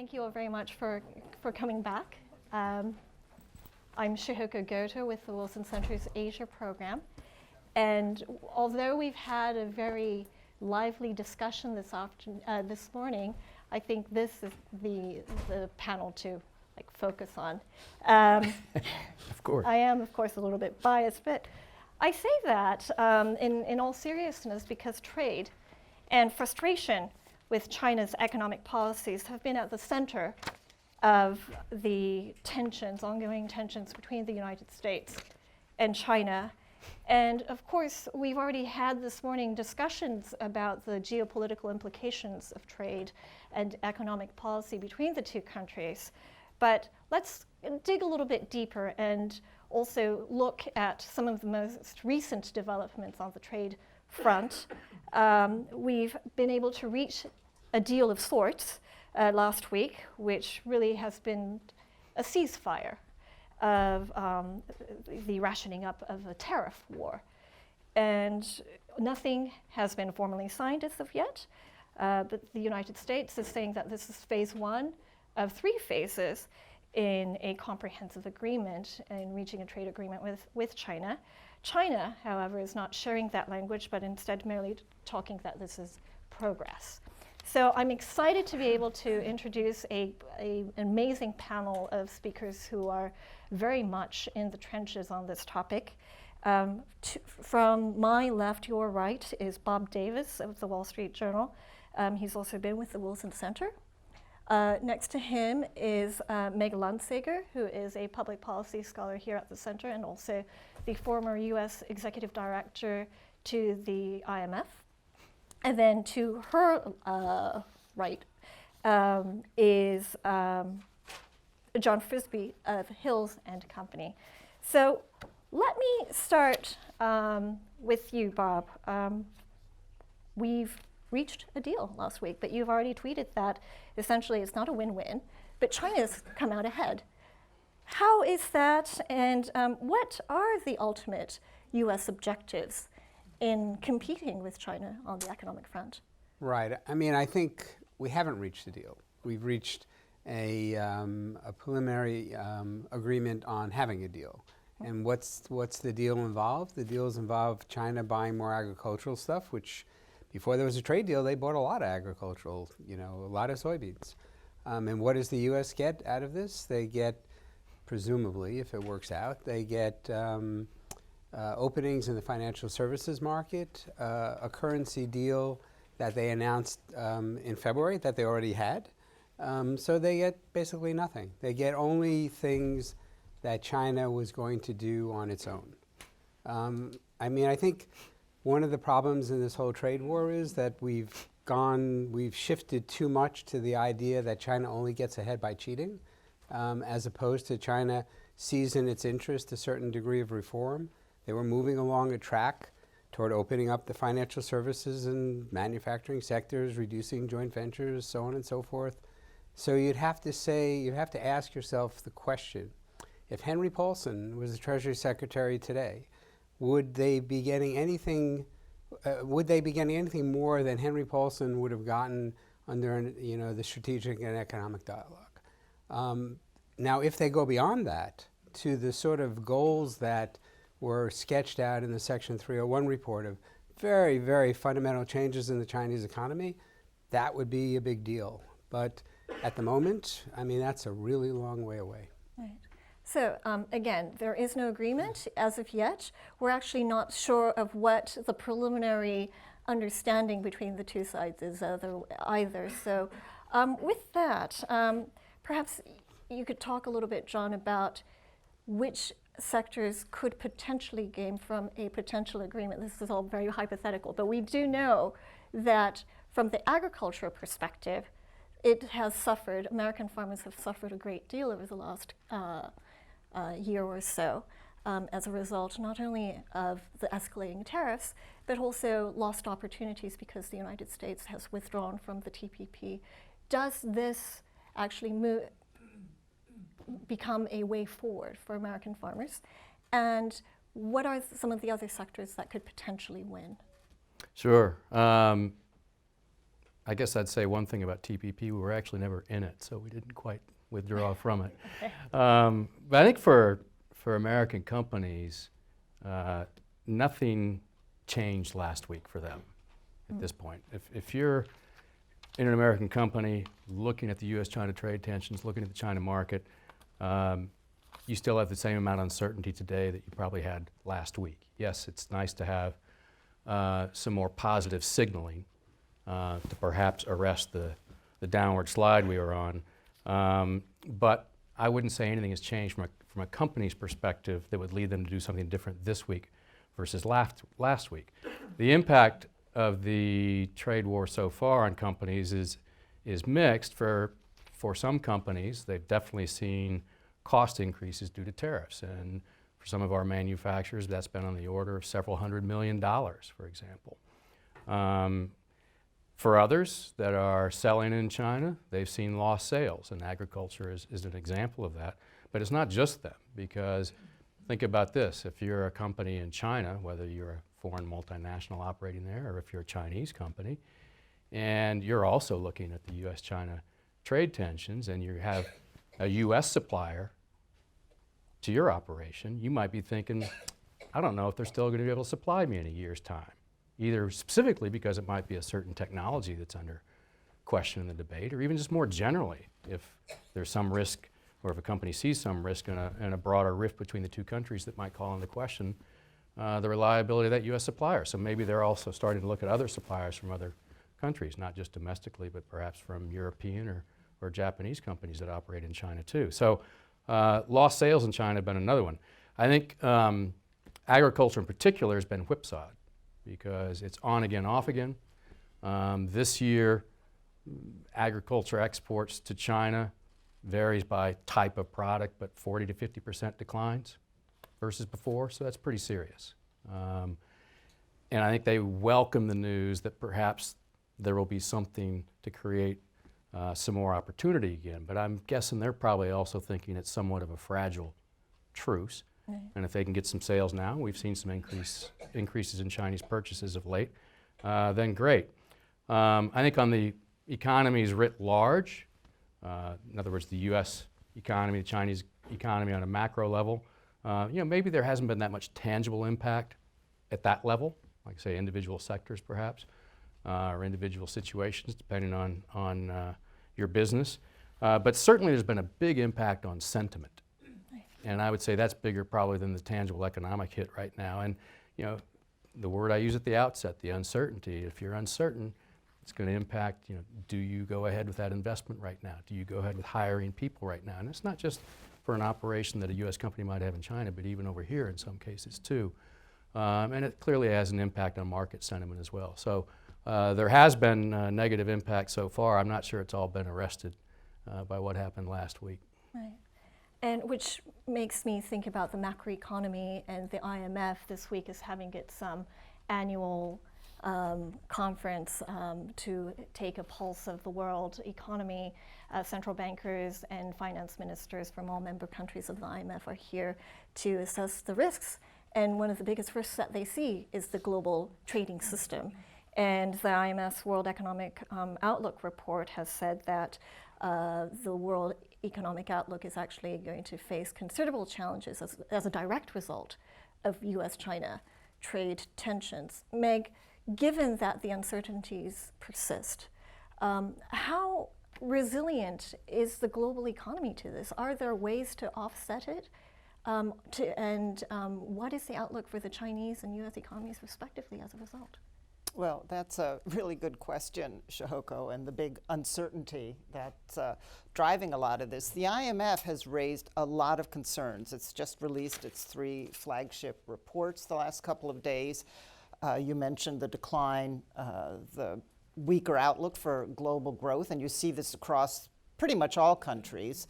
Thank you all very much for coming back. I'm Shihoko Goto with the Wilson Center's Asia program. And although we've had a very lively discussion this morning, I think this is the panel to focus on. Of course. I am, of course, a little bit biased, but I say that in all seriousness because trade and frustration with China's economic policies have been at the center of the ongoing tensions between the United States and China. And of course, we've already had this morning discussions about the geopolitical implications of trade and economic policy between the two countries. But let's dig a little bit deeper and also look at some of the most recent developments on the trade front. We've been able to reach a deal of sorts last week, which really has been a ceasefire of the rationing up of a tariff war. And nothing has been formally signed as of yet, but the United States is saying that this is phase one of 3 phases in a comprehensive agreement in reaching a trade agreement with China. China, however, is not sharing that language, but instead merely talking that this is progress. So I'm excited to be able to introduce an amazing panel of speakers who are very much in the trenches on this topic. From my left, your right, is Bob Davis of the Wall Street Journal. He's also been with the Wilson Center. Next to him is Meg Landsager, who is a public policy scholar here at the center and also the former U.S. Executive Director to the IMF. And then to her right is John Frisby of Hills and Company. So let me start with you, Bob. We've reached a deal last week, but you've already tweeted that essentially it's not a win-win, but China's come out ahead. How is that, and what are the ultimate U.S. objectives in competing with China on the economic front? Right. I mean, I think we haven't reached a deal. We've reached a preliminary agreement on having a deal. And what's the deal involved? The deals involve China buying more agricultural stuff, which before there was a trade deal, they bought a lot of agricultural, a lot of soybeans. And what does the U.S. get out of this? They get, presumably, if it works out, they get openings in the financial services market, a currency deal that they announced in February that they already had. So they get basically nothing. They get only things that China was going to do on its own. I mean, I think one of the problems in this whole trade war is that we've shifted too much to the idea that China only gets ahead by cheating, as opposed to China sees in its interest a certain degree of reform. They were moving along a track toward opening up the financial services and manufacturing sectors, reducing joint ventures, so on and so forth. So you'd have to ask yourself the question, if Henry Paulson was the Treasury Secretary today, would they be getting anything more than Henry Paulson would have gotten under the strategic and economic dialogue? Now, if they go beyond that to the sort of goals that were sketched out in the Section 301 report of very, very fundamental changes in the Chinese economy, that would be a big deal. But at the moment, I mean, that's a really long way away. Right. So again, there is no agreement as of yet. We're actually not sure of what the preliminary understanding between the two sides is either. So with that, perhaps you could talk a little bit, John, about which sectors could potentially gain from a potential agreement. This is all very hypothetical, but we do know that from the agricultural perspective, it has suffered, American farmers have suffered a great deal over the last year or so as a result not only of the escalating tariffs, but also lost opportunities because the United States has withdrawn from the TPP. Does this actually become a way forward for American farmers? And what are some of the other sectors that could potentially win? Sure. I guess I'd say one thing about TPP, we were actually never in it, so we didn't quite withdraw from it. But I think for American companies, nothing changed last week for them at this point. If you're in an American company looking at the U.S.-China trade tensions, looking at the China market, you still have the same amount of uncertainty today that you probably had last week. Yes, it's nice to have some more positive signaling to perhaps arrest the downward slide we were on. But I wouldn't say anything has changed from a company's perspective that would lead them to do something different this week versus last week. The impact of the trade war so far on companies is mixed. For some companies, they've definitely seen cost increases due to tariffs. And for some of our manufacturers, that's been on the order of several $100 million, for example. For others that are selling in China, they've seen lost sales, and agriculture is an example of that. But it's not just them, because think about this. If you're a company in China, whether you're a foreign multinational operating there or if you're a Chinese company, and you're also looking at the U.S.-China trade tensions, and you have a U.S. supplier to your operation, you might be thinking, I don't know if they're still going to be able to supply me in a year's time, either specifically because it might be a certain technology that's under question in the debate, or even just more generally, if there's some risk, or if a company sees some risk in a broader rift between the two countries that might call into question the reliability of that U.S. supplier. So maybe they're also starting to look at other suppliers from other countries, not just domestically, but perhaps from European or Japanese companies that operate in China too. So lost sales in China have been another one. I think agriculture in particular has been whipsawed because it's on again, off again. This year, agriculture exports to China varies by type of product, but 40 to 50% declines versus before, so that's pretty serious. And I think they welcome the news that perhaps there will be something to create some more opportunity again. But I'm guessing they're probably also thinking it's somewhat of a fragile truce. Right. And if they can get some sales now, we've seen some increases in Chinese purchases of late, then great. I think on the economies writ large, in other words, the U.S. economy, the Chinese economy on a macro level, maybe there hasn't been that much tangible impact at that level, like say individual sectors perhaps, or individual situations depending on your business. But certainly there's been a big impact on sentiment. And I would say that's bigger probably than the tangible economic hit right now. And the word I use at the outset, the uncertainty. If you're uncertain, it's going to impact, do you go ahead with that investment right now? Do you go ahead with hiring people right now? And it's not just for an operation that a U.S. company might have in China, but even over here in some cases too. And it clearly has an impact on market sentiment as well. So there has been negative impact so far. I'm not sure it's all been arrested by what happened last week. Right. And which makes me think about the macroeconomy, and the IMF this week is having its annual conference to take a pulse of the world economy. Central bankers and finance ministers from all member countries of the IMF are here to assess the risks. And one of the biggest risks that they see is the global trading system. And the IMF's World Economic Outlook report has said that the world economic outlook is actually going to face considerable challenges as a direct result of U.S.-China trade tensions. Meg, given that the uncertainties persist, how resilient is the global economy to this? Are there ways to offset it? What is the outlook for the Chinese and U.S. economies respectively as a result? Well, that's a really good question, Shihoko, and the big uncertainty that's driving a lot of this. The IMF has raised a lot of concerns. It's just released its 3 flagship reports the last couple of days. You mentioned the decline, the weaker outlook for global growth, and you see this across pretty much all countries.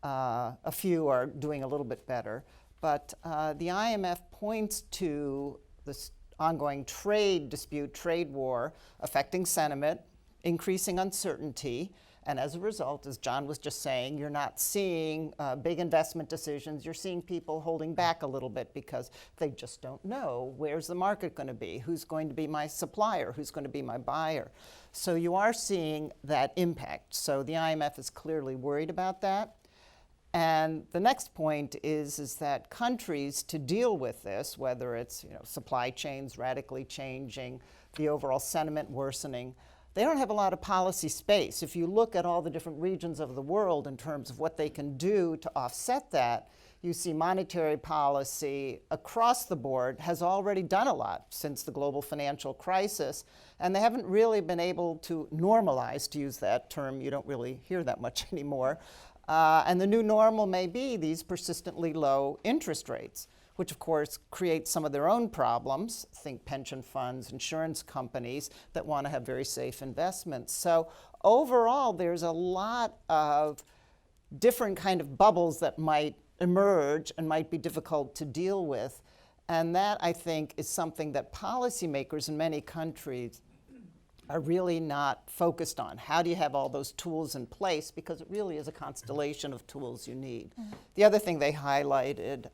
A few are doing a little bit better, but the IMF points to this ongoing trade dispute, trade war, affecting sentiment, increasing uncertainty, And as a result, as John was just saying, you're not seeing big investment decisions. You're seeing people holding back a little bit because they just don't know where's the market going to be, who's going to be my supplier, who's going to be my buyer. So you are seeing that impact. So the IMF is clearly worried about that. And the next point is that countries, to deal with this, whether it's supply chains radically changing, the overall sentiment worsening, they don't have a lot of policy space. If you look at all the different regions of the world in terms of what they can do to offset that, you see monetary policy across the board has already done a lot since the global financial crisis, and they haven't really been able to normalize, to use that term you don't really hear that much anymore. And the new normal may be these persistently low interest rates, which of course create some of their own problems. Think pension funds, insurance companies that want to have very safe investments. So overall, there's a lot of different kind of bubbles that might emerge and might be difficult to deal with. And that, I think, is something that policymakers in many countries are really not focused on. How do you have all those tools in place? Because it really is a constellation of tools you need. The other thing they highlighted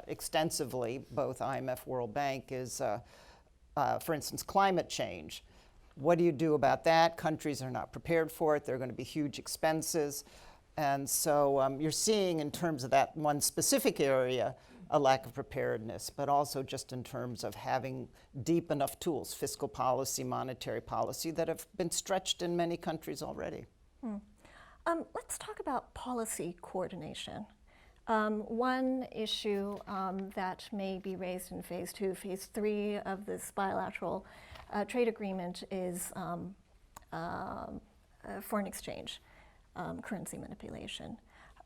extensively, both IMF, World Bank, is, for instance, climate change. What do you do about that? Countries are not prepared for it. There are going to be huge expenses. And so you're seeing, in terms of that one specific area, a lack of preparedness, but also just in terms of having deep enough tools, fiscal policy, monetary policy, that have been stretched in many countries already. Let's talk about policy coordination. One issue that may be raised in phase 2, phase 3 of this bilateral trade agreement is foreign exchange, currency manipulation.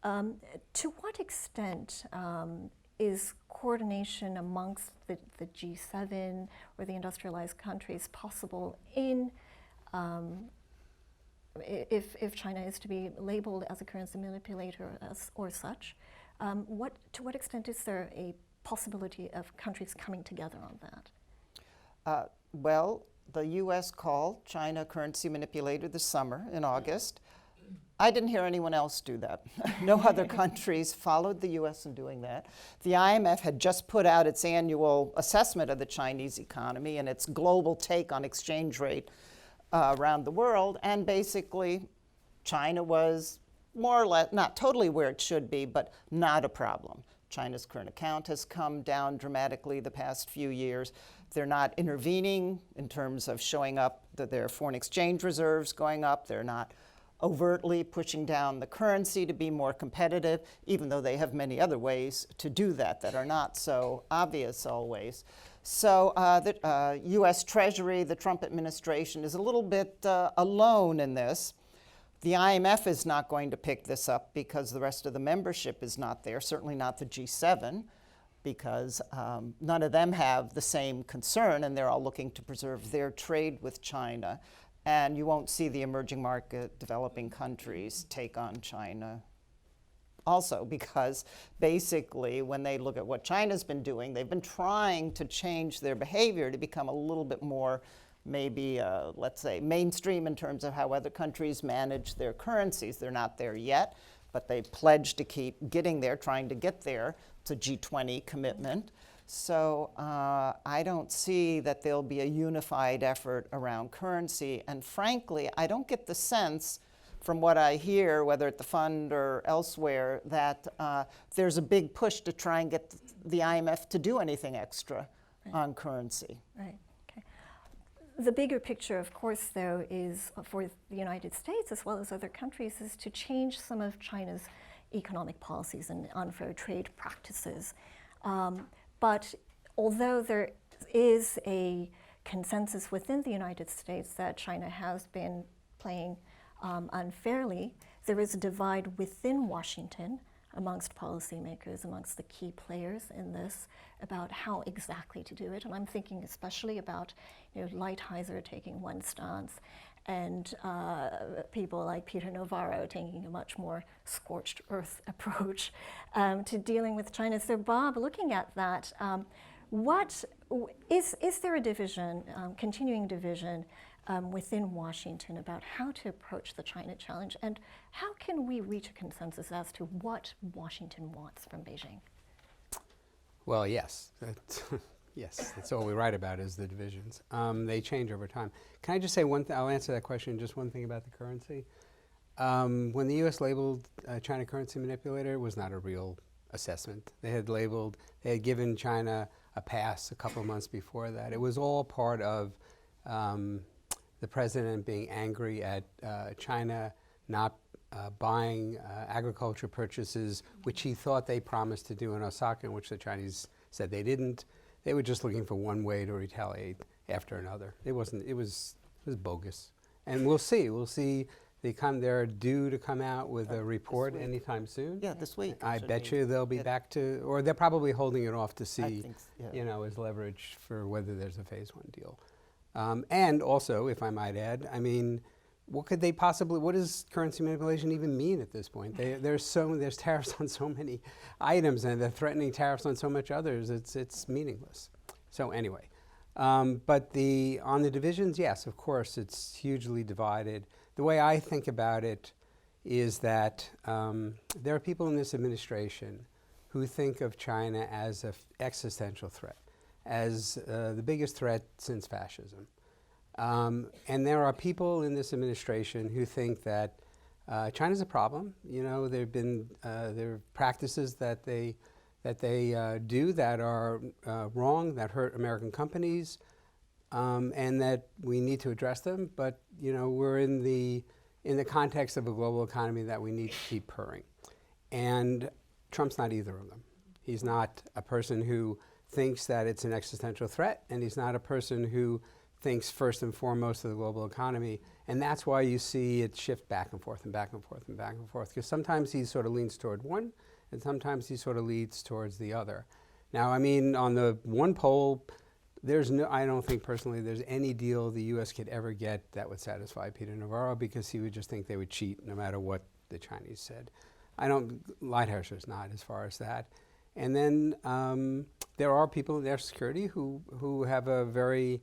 To what extent is coordination amongst the G7 or the industrialized countries possible in if China is to be labeled as a currency manipulator or such? To what extent is there a possibility of countries coming together on that? Well, the U.S. called China a currency manipulator this summer in August. I didn't hear anyone else do that. No other countries followed the U.S. in doing that. The IMF had just put out its annual assessment of the Chinese economy and its global take on exchange rate around the world, and basically China was more or less, not totally where it should be, but not a problem. China's current account has come down dramatically the past few years. They're not intervening in terms of showing up that their foreign exchange reserves going up. They're not overtly pushing down the currency to be more competitive, even though they have many other ways to do that are not so obvious always. So the U.S. Treasury, the Trump administration, is a little bit alone in this. The IMF is not going to pick this up because the rest of the membership is not there, certainly not the G7, because none of them have the same concern, and they're all looking to preserve their trade with China. And you won't see the emerging market developing countries take on China also, because basically when they look at what China's been doing, they've been trying to change their behavior to become a little bit more maybe, let's say, mainstream in terms of how other countries manage their currencies. They're not there yet, but they pledged to keep getting there, trying to get there. It's a G20 commitment. So I don't see that there'll be a unified effort around currency. And frankly, I don't get the sense from what I hear, whether at the fund or elsewhere, that there's a big push to try and get the IMF to do anything extra on currency. Right. Okay. The bigger picture, of course, though, is for the United States as well as other countries, is to change some of China's economic policies and unfair trade practices. But although there is a consensus within the United States that China has been playing unfairly, there is a divide within Washington amongst policymakers, amongst the key players in this, about how exactly to do it. And I'm thinking especially about Lighthizer taking one stance, and people like Peter Navarro taking a much more scorched earth approach to dealing with China. So Bob, looking at that, what is there a division, continuing division within Washington about how to approach the China challenge, and how can we reach a consensus as to what Washington wants from Beijing? Well, yes. Yes, that's all we write about is the divisions. They change over time. Can I just say one thing? I'll answer that question, just one thing about the currency. When the U.S. labeled China currency manipulator, it was not a real assessment. They had given China a pass a couple of months before that. It was all part of the president being angry at China not buying agriculture purchases, which he thought they promised to do in Osaka, in which the Chinese said they didn't. They were just looking for one way to retaliate after another. It was bogus. And we'll see. They're due to come out with a report anytime soon. Yeah, this week. I bet you they'll be back to, or they're probably holding it off to see, as leverage for whether there's a phase one deal. And also, if I might add, I mean, what does currency manipulation even mean at this point? There's tariffs on so many items, and they're threatening tariffs on so much others. It's meaningless. So anyway, but on the divisions, yes, of course, it's hugely divided. The way I think about it is that there are people in this administration who think of China as an existential threat, as the biggest threat since fascism. And there are people in this administration who think that China's a problem. There are practices that they do that are wrong, that hurt American companies, and that we need to address them. But we're in the context of a global economy that we need to keep purring. And Trump's not either of them. He's not a person who thinks that it's an existential threat, and he's not a person who thinks first and foremost of the global economy. And that's why you see it shift back and forth and back and forth and back and forth, because sometimes he sort of leans toward one, and sometimes he sort of leads towards the other. Now, I mean, on the one pole, I don't think personally there's any deal the U.S. could ever get that would satisfy Peter Navarro, because he would just think they would cheat no matter what the Chinese said. Lighthouser's not as far as that. And then there are people in their security who have a very,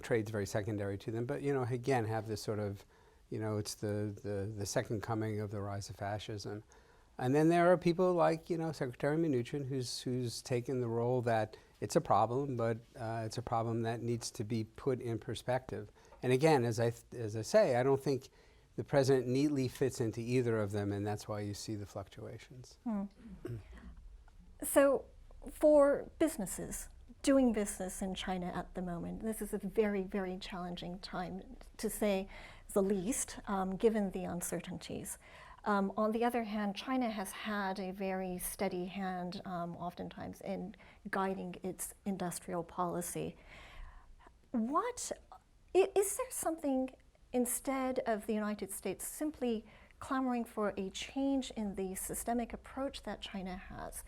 trade's very secondary to them, but again have this sort of, it's the second coming of the rise of fascism. And then there are people like Secretary Mnuchin who's taken the role that it's a problem, but it's a problem that needs to be put in perspective. And again, as I say, I don't think the president neatly fits into either of them, and that's why you see the fluctuations. So for businesses doing business in China at the moment, this is a very, very challenging time, to say the least, given the uncertainties. On the other hand, China has had a very steady hand, oftentimes, in guiding its industrial policy. Is there something, instead of the United States simply clamoring for a change in the systemic approach that China has,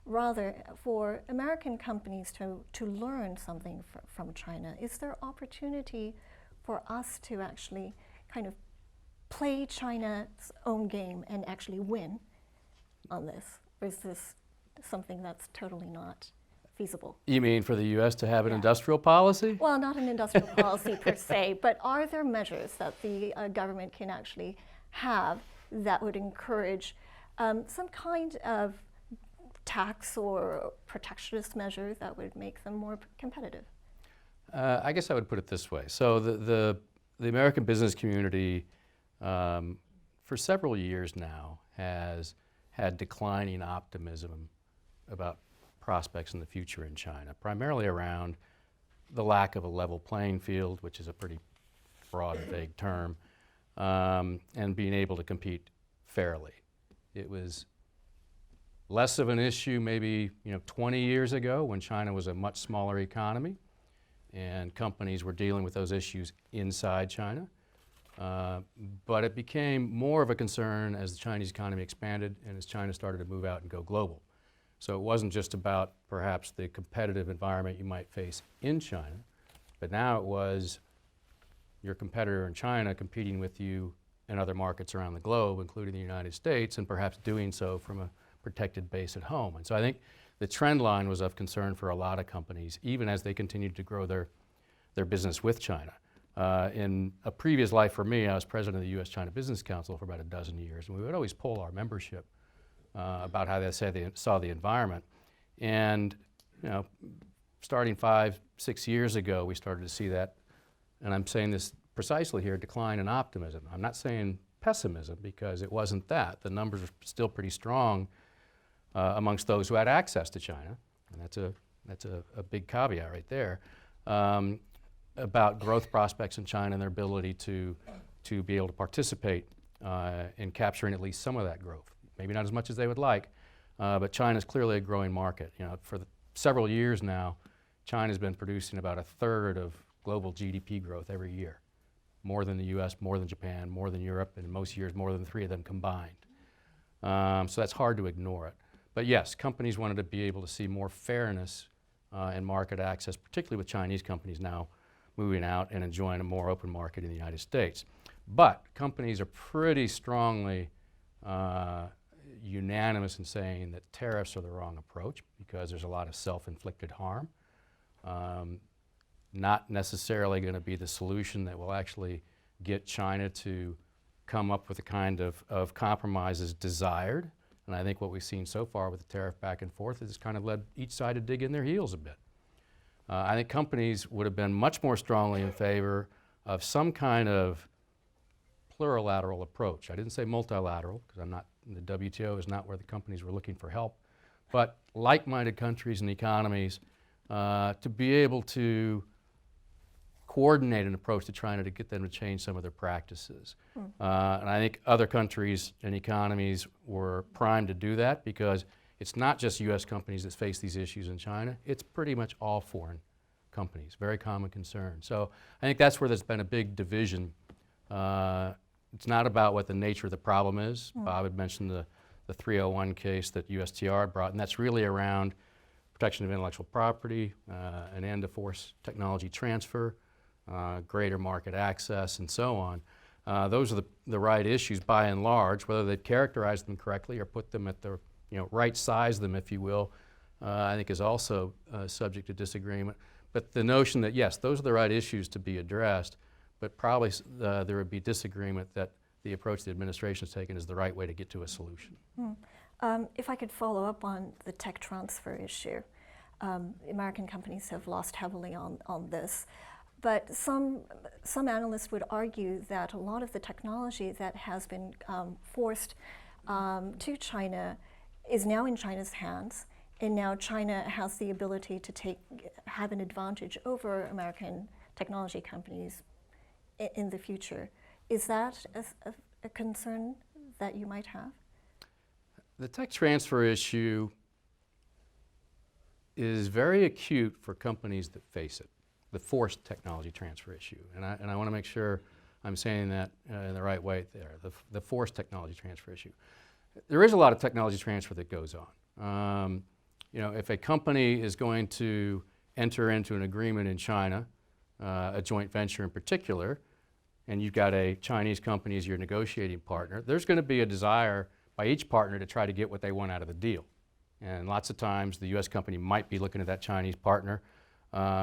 rather for American companies to learn something from China? Is there opportunity for us to actually kind of play China's own game and actually win on this? Or is this something that's totally not feasible? You mean for the U.S. to have an industrial policy? Well, not an industrial policy per se, but are there measures that the government can actually have that would encourage some kind of tax or protectionist measure that would make them more competitive? I guess I would put it this way. So the American business community for several years now has had declining optimism about prospects in the future in China, primarily around the lack of a level playing field, which is a pretty broad and vague term, and being able to compete fairly. It was less of an issue maybe 20 years ago, when China was a much smaller economy and companies were dealing with those issues inside China. But it became more of a concern as the Chinese economy expanded and as China started to move out and go global. So it wasn't just about perhaps the competitive environment you might face in China, but now it was your competitor in China competing with you in other markets around the globe, including the United States, and perhaps doing so from a protected base at home. And so I think the trend line was of concern for a lot of companies, even as they continued to grow their business with China. In a previous life for me, I was president of the U.S. China Business Council for about a dozen years, and we would always poll our membership about how they saw the environment. And starting 5, 6 years ago, we started to see that, and I'm saying this precisely here, decline in optimism. I'm not saying pessimism, because it wasn't that. The numbers are still pretty strong amongst those who had access to China, and that's a big caveat right there, about growth prospects in China and their ability to be able to participate in capturing at least some of that growth. Maybe not as much as they would like, but China's clearly a growing market. For several years now, China's been producing about 1/3 of global GDP growth every year. More than the US, more than Japan, more than Europe, and in most years more than 3 of them combined. So that's hard to ignore it. But yes, companies wanted to be able to see more fairness in market access, particularly with Chinese companies now moving out and enjoying a more open market in the United States. But companies are pretty strongly unanimous in saying that tariffs are the wrong approach, because there's a lot of self-inflicted harm. Not necessarily going to be the solution that will actually get China to come up with the kind of compromises desired. And I think what we've seen so far with the tariff back and forth has kind of led each side to dig in their heels a bit. I think companies would have been much more strongly in favor of some kind of plurilateral approach. I didn't say multilateral, because the WTO is not where the companies were looking for help, but like-minded countries and economies to be able to coordinate an approach to trying to get them to change some of their practices. And I think other countries and economies were primed to do that, because it's not just U.S. companies that face these issues in China. It's pretty much all foreign companies, very common concern. So I think that's where there's been a big division. It's not about what the nature of the problem is. Bob had mentioned the 301 case that USTR had brought, and that's really around protection of intellectual property, an end to forced technology transfer, greater market access, and so on. Those are the right issues by and large. Whether they've characterized them correctly or put them at the right size them, if you will, I think is also subject to disagreement. But the notion that, yes, those are the right issues to be addressed, but probably there would be disagreement that the approach the administration has taken is the right way to get to a solution. If I could follow up on the tech transfer issue, American companies have lost heavily on this. But some analysts would argue that a lot of the technology that has been forced to China is now in China's hands, and now China has the ability to have an advantage over American technology companies in the future. Is that a concern that you might have? The tech transfer issue is very acute for companies that face it, the forced technology transfer issue. And I want to make sure I'm saying that in the right way there, the forced technology transfer issue. There is a lot of technology transfer that goes on. If a company is going to enter into an agreement in China, a joint venture in particular, and you've got a Chinese company as your negotiating partner, there's going to be a desire by each partner to try to get what they want out of the deal. And lots of times the U.S. company might be looking at that Chinese partner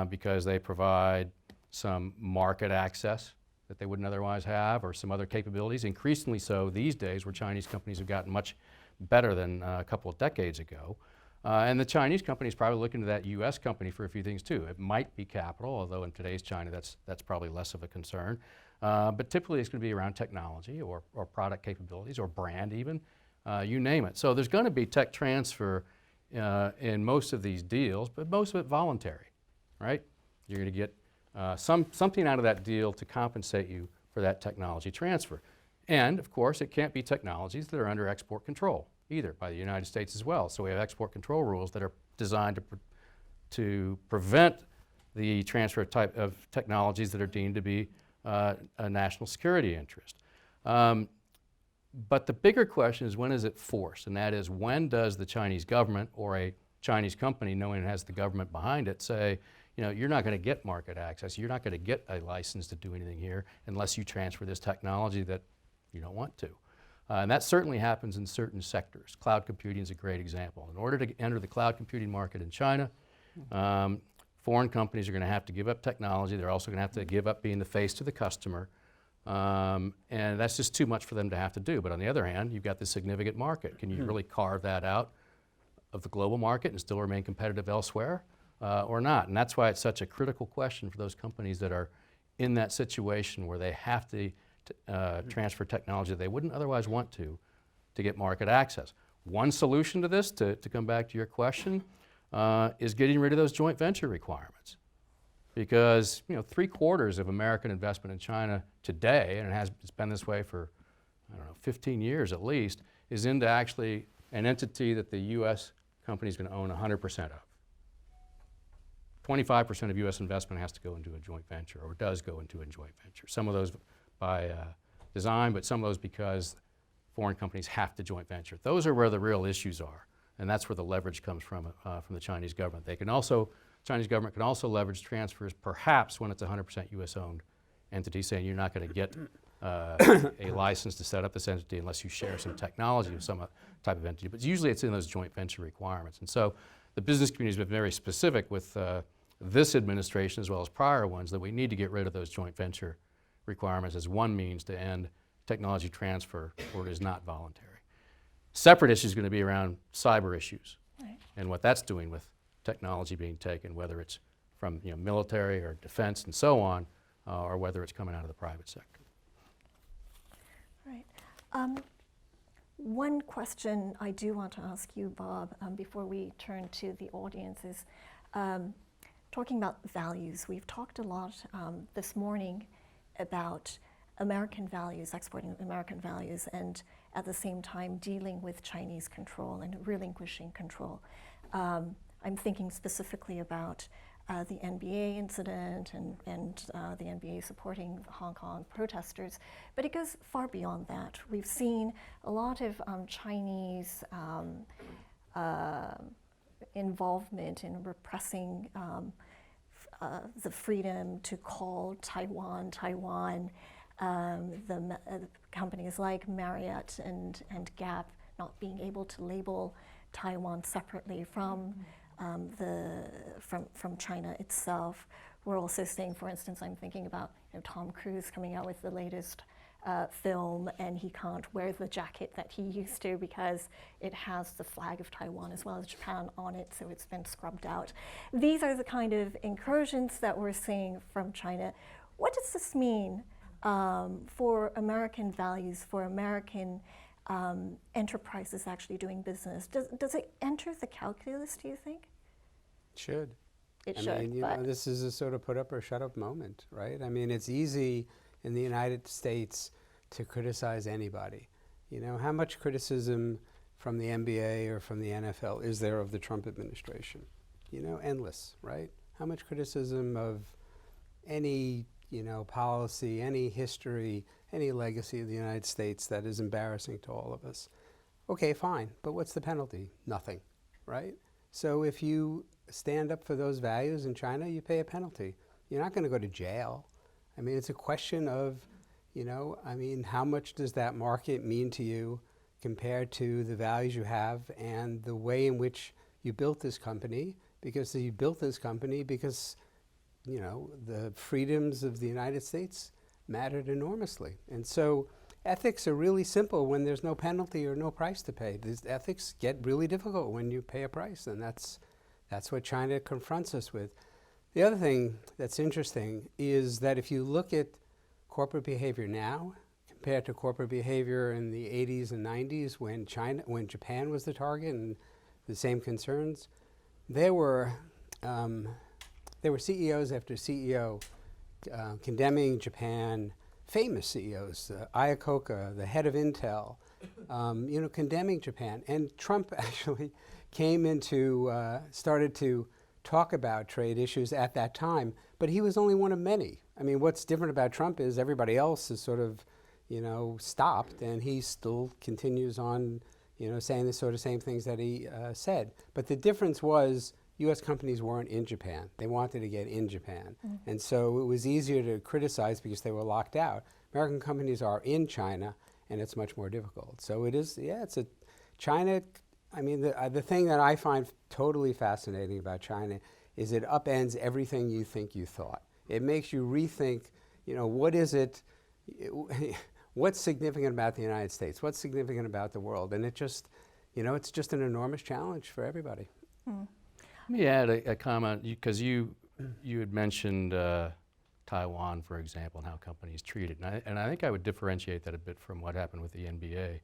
because they provide some market access that they wouldn't otherwise have, or some other capabilities, increasingly so these days, where Chinese companies have gotten much better than a couple of decades ago. And the Chinese company is probably looking to that U.S. company for a few things too. It might be capital, although in today's China that's probably less of a concern. But typically it's going to be around technology or product capabilities or brand even, you name it. So there's going to be tech transfer in most of these deals, but most of it voluntary, right? You're going to get something out of that deal to compensate you for that technology transfer. And of course it can't be technologies that are under export control either by the United States as well. So we have export control rules that are designed to prevent the transfer of technologies that are deemed to be a national security interest. But the bigger question is, when is it forced? And that is, when does the Chinese government or a Chinese company, knowing it has the government behind it, say, you're not going to get market access, you're not going to get a license to do anything here unless you transfer this technology that you don't want to. And that certainly happens in certain sectors. Cloud computing is a great example. In order to enter the cloud computing market in China, foreign companies are going to have to give up technology. They're also going to have to give up being the face to the customer. And that's just too much for them to have to do. But on the other hand, you've got this significant market. Can you really carve that out of the global market and still remain competitive elsewhere or not? And that's why it's such a critical question for those companies that are in that situation where they have to transfer technology they wouldn't otherwise want to get market access. One solution to this, to come back to your question, is getting rid of those joint venture requirements. Because 3/4 of American investment in China today, and it's been this way for, 15 years at least, is into actually an entity that the U.S. company is going to own 100% of. 25% of U.S. investment has to go into a joint venture, or does go into a joint venture. Some of those by design, but some of those because foreign companies have to joint venture. Those are where the real issues are, and that's where the leverage comes from the Chinese government. Chinese government can also leverage transfers, perhaps when it's 100% U.S.-owned entity, saying you're not going to get a license to set up this entity unless you share some technology with some type of entity. But usually it's in those joint venture requirements. And so the business community has been very specific with this administration as well as prior ones that we need to get rid of those joint venture requirements as one means to end technology transfer where it is not voluntary. Separate issue is going to be around cyber issues and what that's doing with technology being taken, whether it's from military or defense and so on, or whether it's coming out of the private sector. Right. One question I do want to ask you, Bob, before we turn to the audience is talking about values. We've talked a lot this morning about American values, exporting American values, and at the same time dealing with Chinese control and relinquishing control. I'm thinking specifically about the NBA incident and the NBA supporting the Hong Kong protesters, but it goes far beyond that. We've seen a lot of Chinese involvement in repressing the freedom to call Taiwan. The companies like Marriott and Gap not being able to label Taiwan separately from China itself. We're also seeing, for instance, I'm thinking about Tom Cruise coming out with the latest film, and he can't wear the jacket that he used to because it has the flag of Taiwan as well as Japan on it, so it's been scrubbed out. These are the kind of incursions that we're seeing from China. What does this mean for American values, for American enterprises actually doing business? Does it enter the calculus, do you think? It should. It should. This is a sort of put up or shut up moment, right? I mean, it's easy in the United States to criticize anybody. How much criticism from the NBA or from the NFL is there of the Trump administration? Endless, right? How much criticism of any, policy, any history, any legacy of the United States that is embarrassing to all of us? Okay, fine, but what's the penalty? Nothing, right? So if you stand up for those values in China, you pay a penalty. You're not going to go to jail. I mean, it's a question of, how much does that market mean to you compared to the values you have and the way in which you built this company, because you built this company because, the freedoms of the United States mattered enormously. And so ethics are really simple when there's no penalty or no price to pay. These ethics get really difficult when you pay a price, and that's what China confronts us with. The other thing that's interesting is that if you look at corporate behavior now compared to corporate behavior in the 80s and 90s when Japan was the target and the same concerns, there were CEOs after CEO condemning Japan, famous CEOs, Iacocca, the head of Intel, condemning Japan. And Trump actually started to talk about trade issues at that time, but he was only one of many. I mean, what's different about Trump is everybody else is sort of, stopped, and he still continues on, saying the sort of same things that he said. But the difference was U.S. companies weren't in Japan. They wanted to get in Japan. And so it was easier to criticize because they were locked out. American companies are in China, and it's much more difficult. So it is, China, I mean, the thing that I find totally fascinating about China is it upends everything you think you thought. It makes you rethink, what is it, what's significant about the United States? What's significant about the world? And it just, it's just an enormous challenge for everybody. Let me add a comment, because you had mentioned Taiwan, for example, and how companies treat it. And I think I would differentiate that a bit from what happened with the NBA.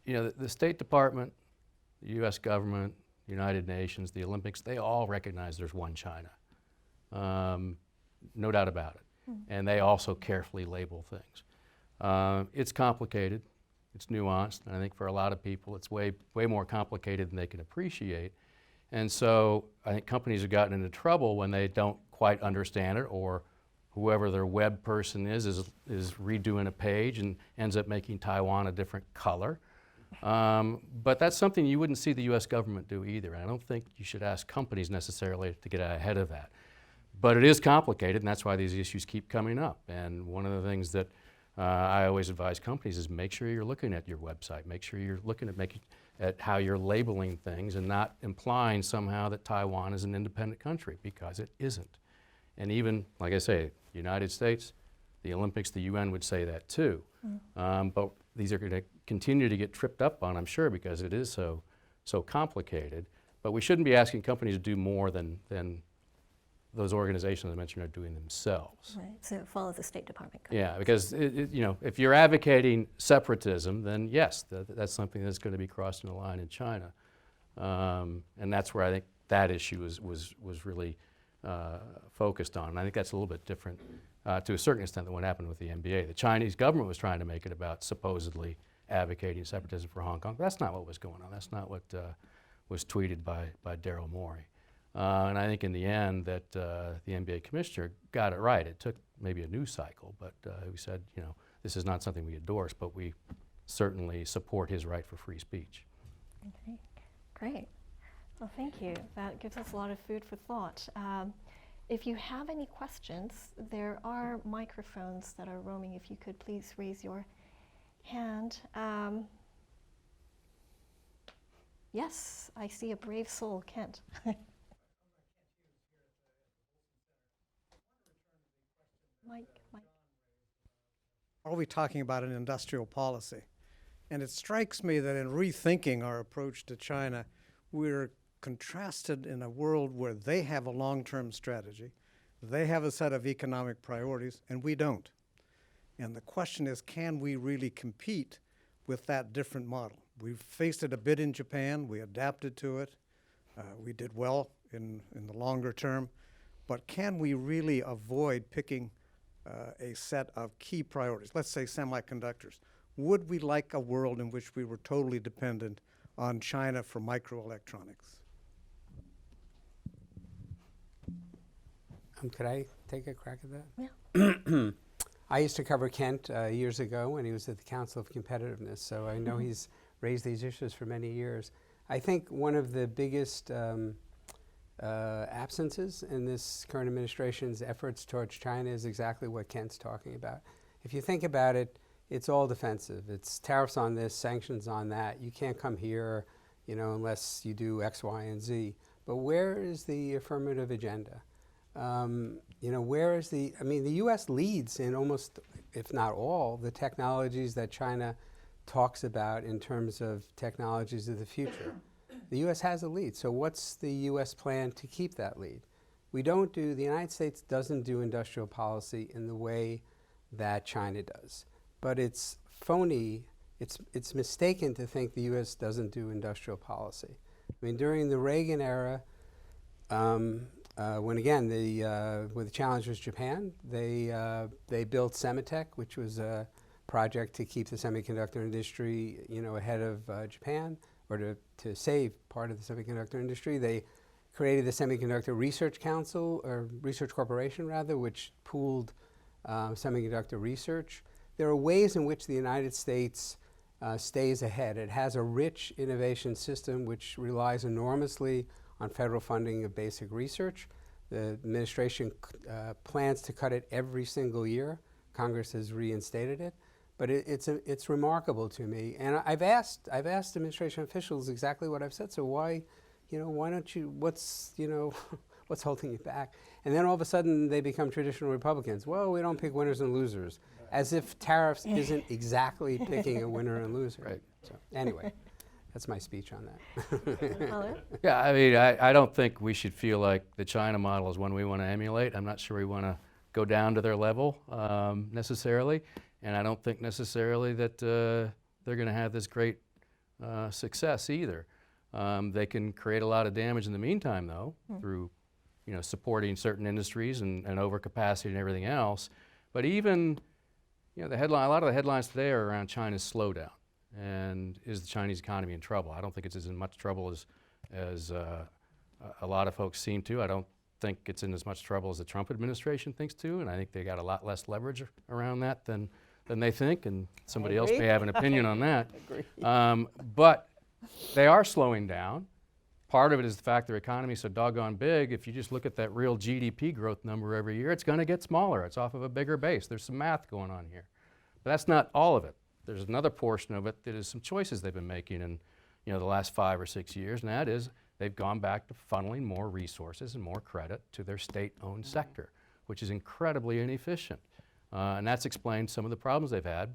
The State Department, the U.S. government, the United Nations, the Olympics, they all recognize there's one China. No doubt about it. And they also carefully label things. It's complicated. It's nuanced. And I think for a lot of people, it's way more complicated than they can appreciate. And so I think companies have gotten into trouble when they don't quite understand it, or whoever their web person is redoing a page and ends up making Taiwan a different color. But that's something you wouldn't see the U.S. government do either. And I don't think you should ask companies necessarily to get ahead of that. But it is complicated, and that's why these issues keep coming up. And one of the things that I always advise companies is make sure you're looking at your website, make sure you're looking at how you're labeling things and not implying somehow that Taiwan is an independent country, because it isn't. And even, like I say, the United States, the Olympics, the UN would say that too. But these are going to continue to get tripped up on, I'm sure, because it is so complicated. But we shouldn't be asking companies to do more than those organizations I mentioned are doing themselves. Right, so it follows the State Department code. Yeah, because if you're advocating separatism, then yes, that's something that's going to be crossing the line in China. And that's where I think that issue was really focused on. And I think that's a little bit different to a certain extent than what happened with the NBA. The Chinese government was trying to make it about supposedly advocating separatism for Hong Kong. That's not what was going on. That's not what was tweeted by Daryl Morey. And I think in the end that the NBA commissioner got it right. It took maybe a news cycle, but we said, this is not something we endorse, but we certainly support his right for free speech. Okay, great. Well, thank you. That gives us a lot of food for thought. If you have any questions, there are microphones that are roaming. If you could please raise your hand. Yes, I see a brave soul, Kent. Mike. Are we talking about an industrial policy? And it strikes me that in rethinking our approach to China, we're contrasted in a world where they have a long-term strategy, they have a set of economic priorities, and we don't. And the question is, can we really compete with that different model? We've faced it a bit in Japan, we adapted to it, we did well in the longer term, but can we really avoid picking a set of key priorities? Let's say semiconductors. Would we like a world in which we were totally dependent on China for microelectronics? Could I take a crack at that? Yeah. I used to cover Kent years ago when he was at the Council of Competitiveness, so I know he's raised these issues for many years. I think one of the biggest absences in this current administration's efforts towards China is exactly what Kent's talking about. If you think about it, it's all defensive. It's tariffs on this, sanctions on that. You can't come here, unless you do X, Y, and Z. But where is the affirmative agenda? Where is the U.S. leads in almost, if not all, the technologies that China talks about in terms of technologies of the future. The U.S. has a lead, so what's the U.S. plan to keep that lead? The United States doesn't do industrial policy in the way that China does. But it's phony, it's mistaken to think the U.S. doesn't do industrial policy. During the Reagan era, when again, the challenge was Japan, they built Semitech, which was a project to keep the semiconductor industry, ahead of Japan, or to save part of the semiconductor industry. They created the Semiconductor Research Council, or Research Corporation rather, which pooled semiconductor research. There are ways in which the United States stays ahead. It has a rich innovation system which relies enormously on federal funding of basic research. The administration plans to cut it every single year. Congress has reinstated it. But it's remarkable to me. And I've asked administration officials exactly what I've said. So why, why don't you, what's, what's holding you back? And then all of a sudden they become traditional Republicans. Well, we don't pick winners and losers, as if tariffs isn't exactly picking a winner and loser. Right. So anyway, that's my speech on that. Mahler? Yeah, I mean, I don't think we should feel like the China model is one we want to emulate. I'm not sure we want to go down to their level necessarily, and I don't think necessarily that they're going to have this great success either. They can create a lot of damage in the meantime, though, through supporting certain industries and overcapacity and everything else. But even a lot of the headlines today are around China's slowdown. And is the Chinese economy in trouble? I don't think it's as in much trouble as a lot of folks seem to. I don't think it's in as much trouble as the Trump administration thinks too, and I think they got a lot less leverage around that than they think, and somebody else may have an opinion on that. But they are slowing down. Part of it is the fact their economy is so doggone big. If you just look at that real GDP growth number every year, it's going to get smaller. It's off of a bigger base. There's some math going on here. But that's not all of it. There's another portion of it that is some choices they've been making in the last 5 or 6 years, and that is they've gone back to funneling more resources and more credit to their state-owned sector, which is incredibly inefficient. And that's explained some of the problems they've had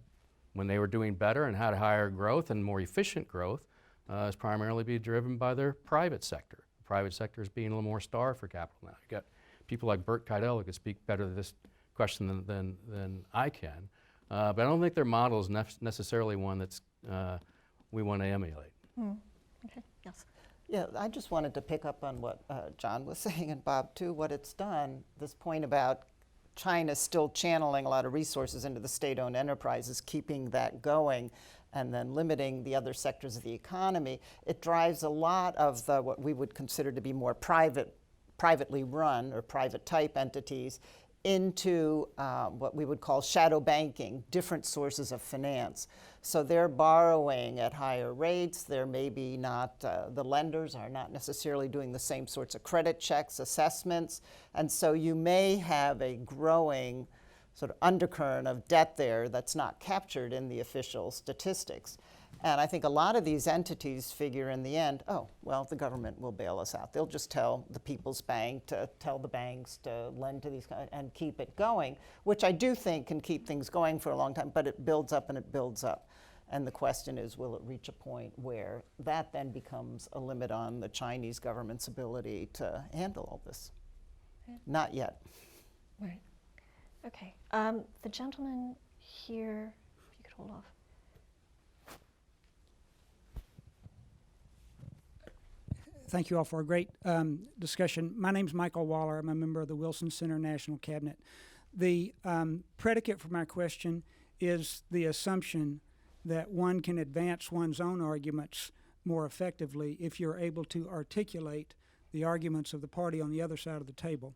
when they were doing better and had higher growth and more efficient growth. Is primarily be driven by their private sector. The private sector is being a little more starved for capital now. You've got people like Bert Keidel who could speak better to this question than I can. But I don't think their model is necessarily one that's we want to emulate. Okay, yes. Yeah, I just wanted to pick up on what John was saying, and Bob too, what it's done, this point about China still channeling a lot of resources into the state-owned enterprises, keeping that going, and then limiting the other sectors of the economy. It drives a lot of what we would consider to be more privately run or private type entities into what we would call shadow banking, different sources of finance. So they're borrowing at higher rates. They're maybe not, the lenders are not necessarily doing the same sorts of credit checks, assessments. And so you may have a growing sort of undercurrent of debt there that's not captured in the official statistics. And I think a lot of these entities figure in the end, oh, well, the government will bail us out. They'll just tell the People's Bank to tell the banks to lend to these guys and keep it going, which I do think can keep things going for a long time, but it builds up and it builds up. And the question is, will it reach a point where that then becomes a limit on the Chinese government's ability to handle all this? Yeah. Not yet. Right. Okay. The gentleman here, if you could hold off. Thank you all for a great discussion. My name's Michael Waller. I'm a member of the Wilson Center National Cabinet. The predicate for my question is the assumption that one can advance one's own arguments more effectively if you're able to articulate the arguments of the party on the other side of the table.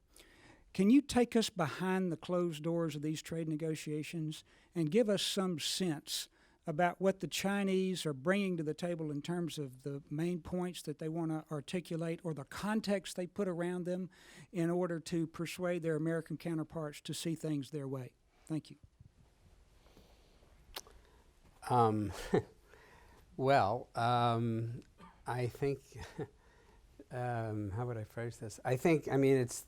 Can you take us behind the closed doors of these trade negotiations and give us some sense about what the Chinese are bringing to the table in terms of the main points that they want to articulate or the context they put around them in order to persuade their American counterparts to see things their way? Thank you. I think, how would I phrase this? I mean, it's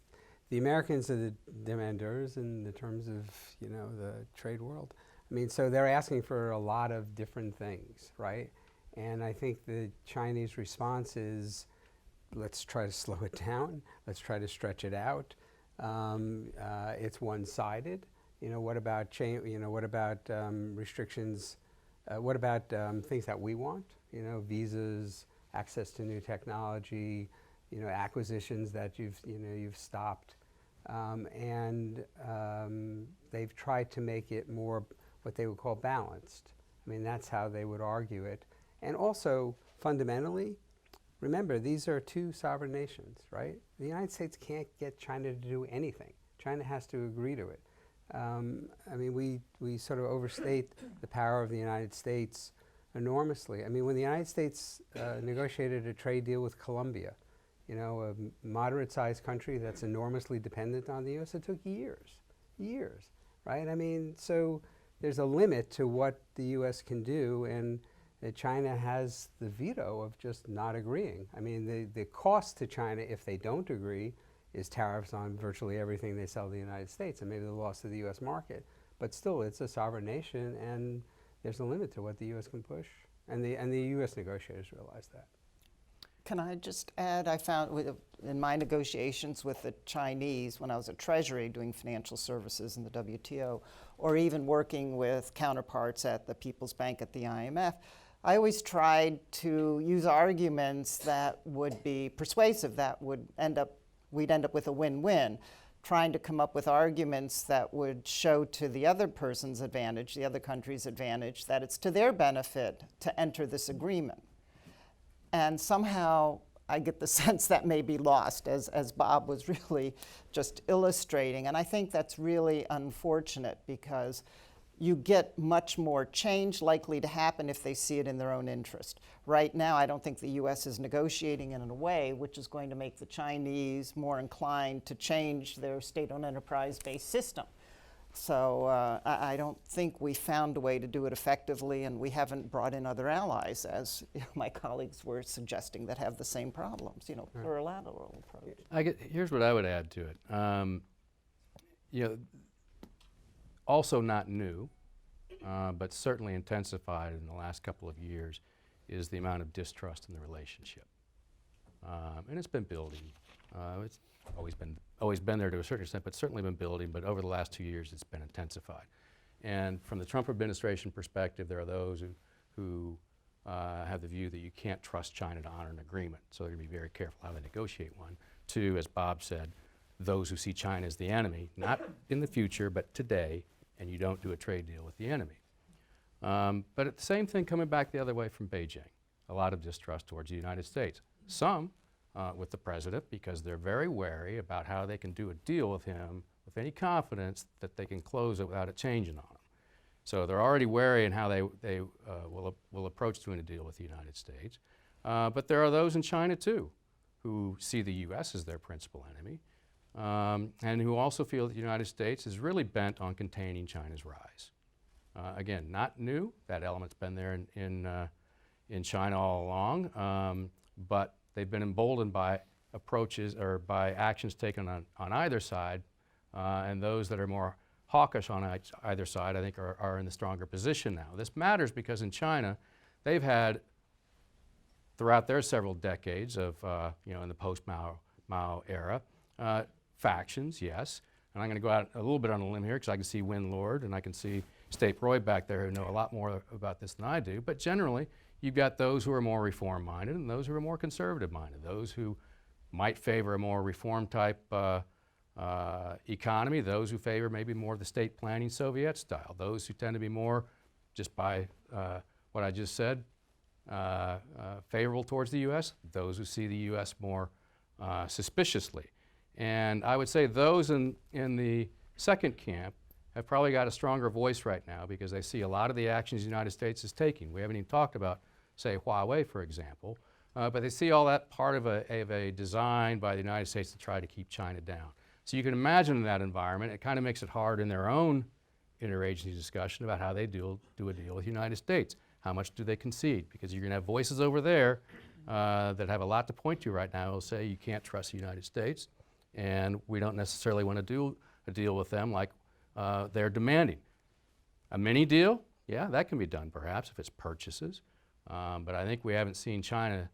the Americans are the demandeurs in the terms of, the trade world. I mean, so they're asking for a lot of different things, right? And I think the Chinese response is, let's try to slow it down. Let's try to stretch it out. It's one-sided. What about restrictions? What about things that we want? Visas, access to new technology, acquisitions that you've stopped, and they've tried to make it more what they would call balanced. I mean, that's how they would argue it. And also, fundamentally, remember, these are two sovereign nations, right? The United States can't get China to do anything. China has to agree to it. I mean, we sort of overstate the power of the United States enormously. I mean, when the United States negotiated a trade deal with Colombia, a moderate-sized country that's enormously dependent on the U.S., it took years, right? I mean, so there's a limit to what the U.S. can do, and that China has the veto of just not agreeing. I mean, the cost to China if they don't agree is tariffs on virtually everything they sell to the United States, and maybe the loss to the U.S. market. But still, it's a sovereign nation, and there's a limit to what the U.S. can push, and the U.S. negotiators realize that. Can I just add, I found in my negotiations with the Chinese when I was at Treasury doing financial services in the WTO, or even working with counterparts at the People's Bank at the IMF, I always tried to use arguments that would be persuasive, that would we'd end up with a win-win, trying to come up with arguments that would show to the other person's advantage, the other country's advantage, that it's to their benefit to enter this agreement. And somehow I get the sense that may be lost, as Bob was really just illustrating. And I think that's really unfortunate because you get much more change likely to happen if they see it in their own interest. Right now, I don't think the U.S. is negotiating in a way which is going to make the Chinese more inclined to change their state-owned enterprise-based system. So I don't think we found a way to do it effectively, and we haven't brought in other allies, as my colleagues were suggesting, that have the same problems, plurilateral approach. Here's what I would add to it. Also not new, but certainly intensified in the last couple of years, is the amount of distrust in the relationship. And it's been building. It's always been there to a certain extent, but certainly been building, but over the last 2 years it's been intensified. And from the Trump administration perspective, there are those who have the view that you can't trust China to honor an agreement, so they're going to be very careful how they negotiate one. Two, as Bob said, those who see China as the enemy, not in the future, but today, and you don't do a trade deal with the enemy. But at the same thing coming back the other way from Beijing, a lot of distrust towards the United States. Some with the president because they're very wary about how they can do a deal with him with any confidence that they can close it without it changing on them. So they're already wary in how they will approach doing a deal with the United States. But there are those in China too who see the U.S. as their principal enemy. And who also feel that the United States is really bent on containing China's rise. Again, not new. That element's been there in China all along, but they've been emboldened by approaches or by actions taken on either side, and those that are more hawkish on either side, I think, are in the stronger position now. This matters because in China, they've had, throughout their several decades of, in the post-Mao era, factions, yes. And I'm going to go out a little bit on a limb here because I can see Winston Lord and I can see Stapleton Roy back there who know a lot more about this than I do. But generally, you've got those who are more reform-minded and those who are more conservative-minded, those who might favor a more reform-type economy, those who favor maybe more of the state planning Soviet style, those who tend to be more, just by what I just said, favorable towards the U.S., those who see the U.S. more suspiciously. And I would say those in the second camp have probably got a stronger voice right now because they see a lot of the actions the United States is taking. We haven't even talked about, say, Huawei, for example, but they see all that part of a design by the United States to try to keep China down. So you can imagine in that environment, it kind of makes it hard in their own interagency discussion about how they do a deal with the United States. How much do they concede? Because you're going to have voices over there that have a lot to point to right now. Will say you can't trust the United States, and we don't necessarily want to do a deal with them like they're demanding. A mini deal, yeah, that can be done perhaps if it's purchases, but I think we haven't seen China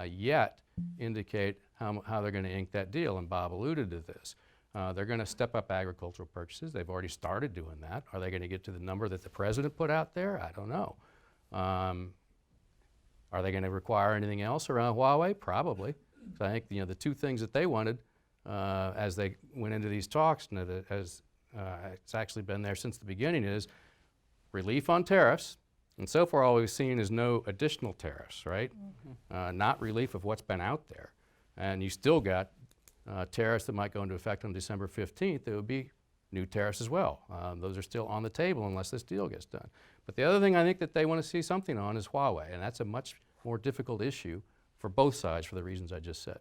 yet indicate how they're going to ink that deal, and Bob alluded to this. They're going to step up agricultural purchases. They've already started doing that. Are they going to get to the number that the president put out there? I don't know. Are they going to require anything else around Huawei? Probably. So I think the two things that they wanted as they went into these talks, and it's actually been there since the beginning, is relief on tariffs. And so far all we've seen is no additional tariffs, right? Mm-hmm. Not relief of what's been out there. And you still got tariffs that might go into effect on December 15th. There would be new tariffs as well. Those are still on the table unless this deal gets done. But the other thing I think that they want to see something on is Huawei, and that's a much more difficult issue for both sides for the reasons I just said.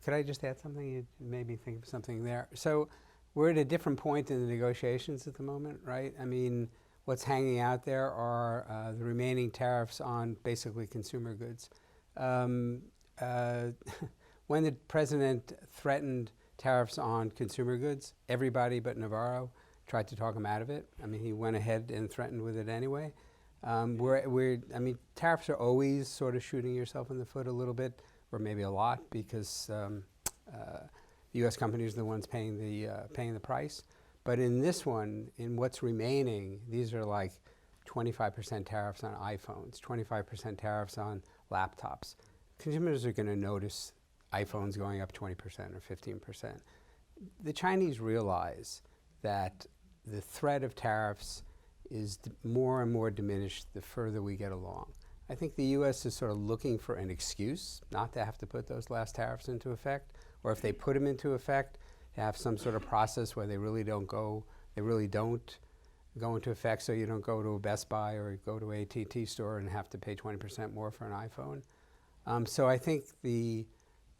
Could I just add something? You made me think of something there. So we're at a different point in the negotiations at the moment, right? I mean, what's hanging out there are the remaining tariffs on basically consumer goods. When the president threatened tariffs on consumer goods, everybody but Navarro tried to talk him out of it. I mean, he went ahead and threatened with it anyway. I mean, tariffs are always sort of shooting yourself in the foot a little bit, or maybe a lot, because U.S. companies are the ones paying the price. But in this one, in what's remaining, these are like 25% tariffs on iPhones, 25% tariffs on laptops. Consumers are going to notice iPhones going up 20% or 15%. The Chinese realize that the threat of tariffs is more and more diminished the further we get along. I think the U.S. is sort of looking for an excuse not to have to put those last tariffs into effect, or if they put them into effect, to have some sort of process where they really don't go into effect, so you don't go to a Best Buy or go to a AT&T store and have to pay 20% more for an iPhone. So I think the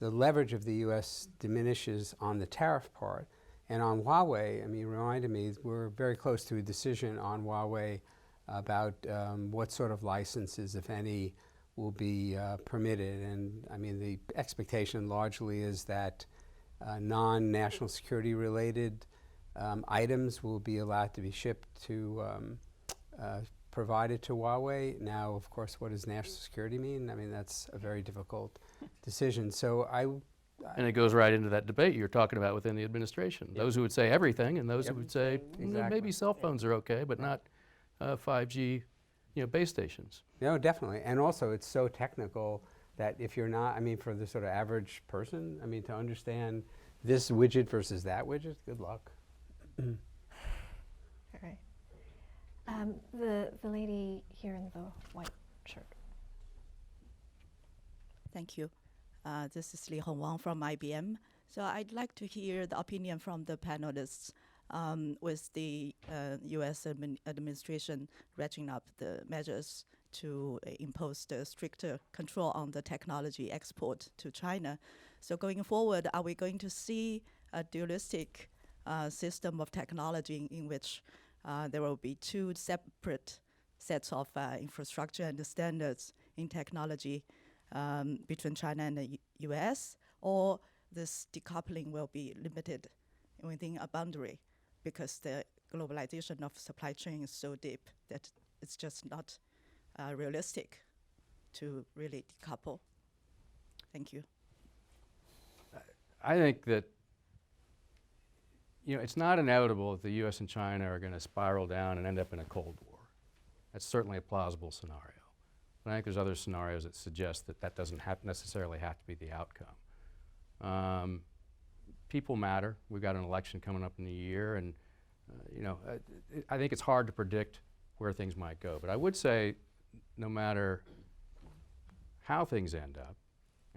leverage of the U.S. diminishes on the tariff part. And on Huawei, I mean, it reminded me, we're very close to a decision on Huawei about what sort of licenses, if any, will be permitted. And I mean, the expectation largely is that non-national security related items will be allowed to be shipped to, provided to Huawei. Now, of course, what does national security mean? I mean, that's a very difficult decision. So and it goes right into that debate you're talking about within the administration. Yep. Those who would say everything, and those Yep. who would say Exactly. maybe cell phones are okay, but not 5G, base stations. No, definitely. And also, it's so technical that if you're not, I mean, for the sort of average person, I mean, to understand this widget versus that widget, good luck. All right. The lady here in the white shirt. Thank you. This is Li Hongwang from IBM. So I'd like to hear the opinion from the panelists with the U.S. administration ratcheting up the measures to impose the stricter control on the technology export to China. So going forward, are we going to see a dualistic system of technology in which there will be two separate sets of infrastructure and the standards in technology between China and the U.S., or this decoupling will be limited within a boundary because the globalization of supply chain is so deep that it's just not realistic to really decouple? Thank you. I think that it's not inevitable that the U.S. and China are going to spiral down and end up in a Cold War. That's certainly a plausible scenario. But I think there's other scenarios that suggest that that doesn't necessarily have to be the outcome. People matter. We've got an election coming up in a year, and I think it's hard to predict where things might go. But I would say, no matter how things end up,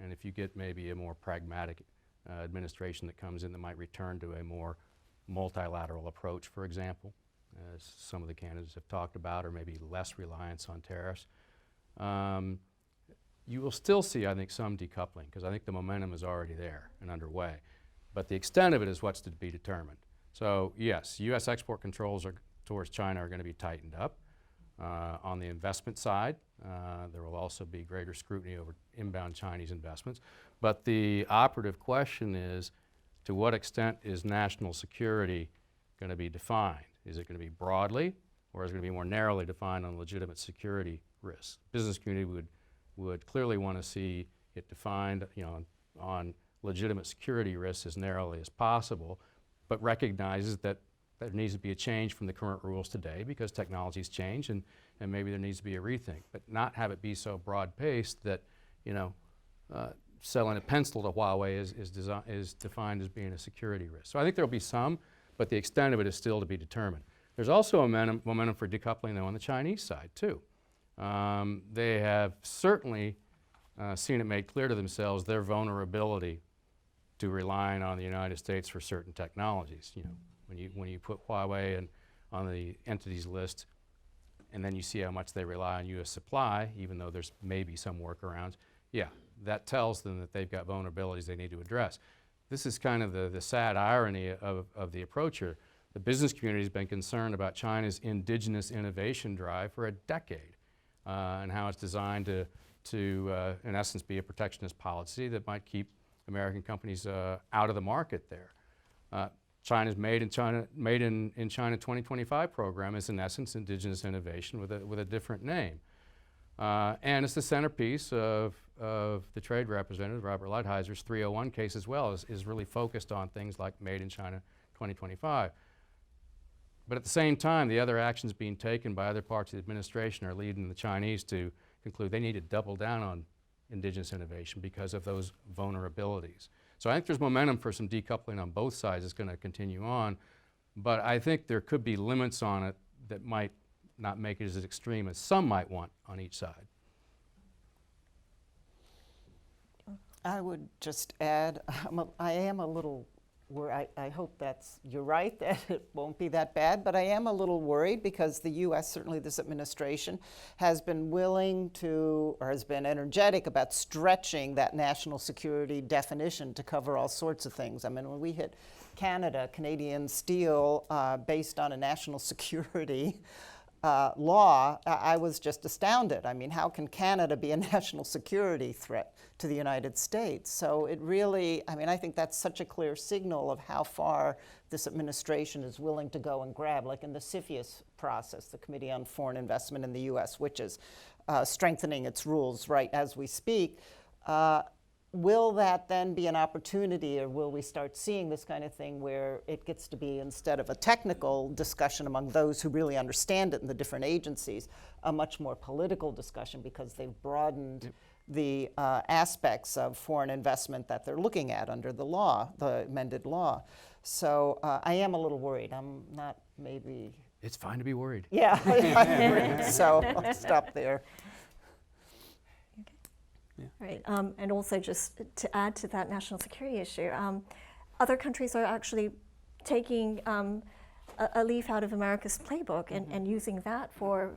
and if you get maybe a more pragmatic administration that comes in that might return to a more multilateral approach, for example, as some of the candidates have talked about, or maybe less reliance on tariffs, you will still see, I think, some decoupling, because I think the momentum is already there and underway. But the extent of it is what's to be determined. So yes, U.S. export controls towards China are going to be tightened up. On the investment side, there will also be greater scrutiny over inbound Chinese investments. But the operative question is, to what extent is national security going to be defined? Is it going to be broadly, or is it going to be more narrowly defined on legitimate security risks? Business community would clearly want to see it defined, on legitimate security risks as narrowly as possible, but recognizes that there needs to be a change from the current rules today because technologies change, and maybe there needs to be a rethink, but not have it be so broad-based that selling a pencil to Huawei is defined as being a security risk. So I think there will be some, but the extent of it is still to be determined. There's also a momentum for decoupling, though, on the Chinese side, too. They have certainly seen it made clear to themselves their vulnerability to relying on the United States for certain technologies. When you put Huawei on the entities list, and then you see how much they rely on U.S. supply, even though there's maybe some workarounds, yeah, that tells them that they've got vulnerabilities they need to address. This is kind of the sad irony of the approach here. The business community has been concerned about China's indigenous innovation drive for a decade and how it's designed to in essence, be a protectionist policy that might keep American companies out of the market there. China's Made in China 2025 program is in essence indigenous innovation with a different name. And it's the centerpiece of the trade representative, Robert Lighthizer 301 case as well, is really focused on things like Made in China 2025. But at the same time, the other actions being taken by other parts of the administration are leading the Chinese to conclude they need to double down on indigenous innovation because of those vulnerabilities. So I think there's momentum for some decoupling on both sides. It's going to continue on. But I think there could be limits on it that might not make it as extreme as some might want on each side. I would just add, I am a little worried. I hope you're right, that it won't be that bad, but I am a little worried because the U.S., certainly this administration, has been willing to, or has been energetic about stretching that national security definition to cover all sorts of things. I mean, when we hit Canada, Canadian steel, based on a national security law, I was just astounded. I mean, how can Canada be a national security threat to the United States? So it really, I mean, I think that's such a clear signal of how far this administration is willing to go and grab, like in the CFIUS process, the Committee on Foreign Investment in the U.S., which is strengthening its rules right as we speak. Will that then be an opportunity, or will we start seeing this kind of thing where it gets to be, instead of a technical discussion among those who really understand it in the different agencies, a much more political discussion because they've broadened the aspects of foreign investment that they're looking at under the law, the amended law. So I am a little worried. I'm not maybe... It's fine to be worried. Yeah, I'm worried. So I'll stop there. Right, and also just to add to that national security issue, other countries are actually taking a leaf out of America's playbook and using that for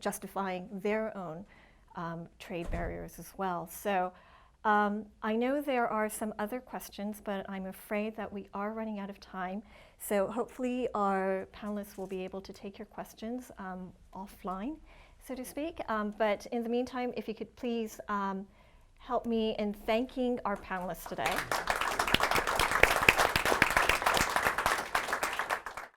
justifying their own trade barriers as well. So I know there are some other questions, but I'm afraid that we are running out of time. So hopefully our panelists will be able to take your questions offline, so to speak. But in the meantime, if you could please help me in thanking our panelists today.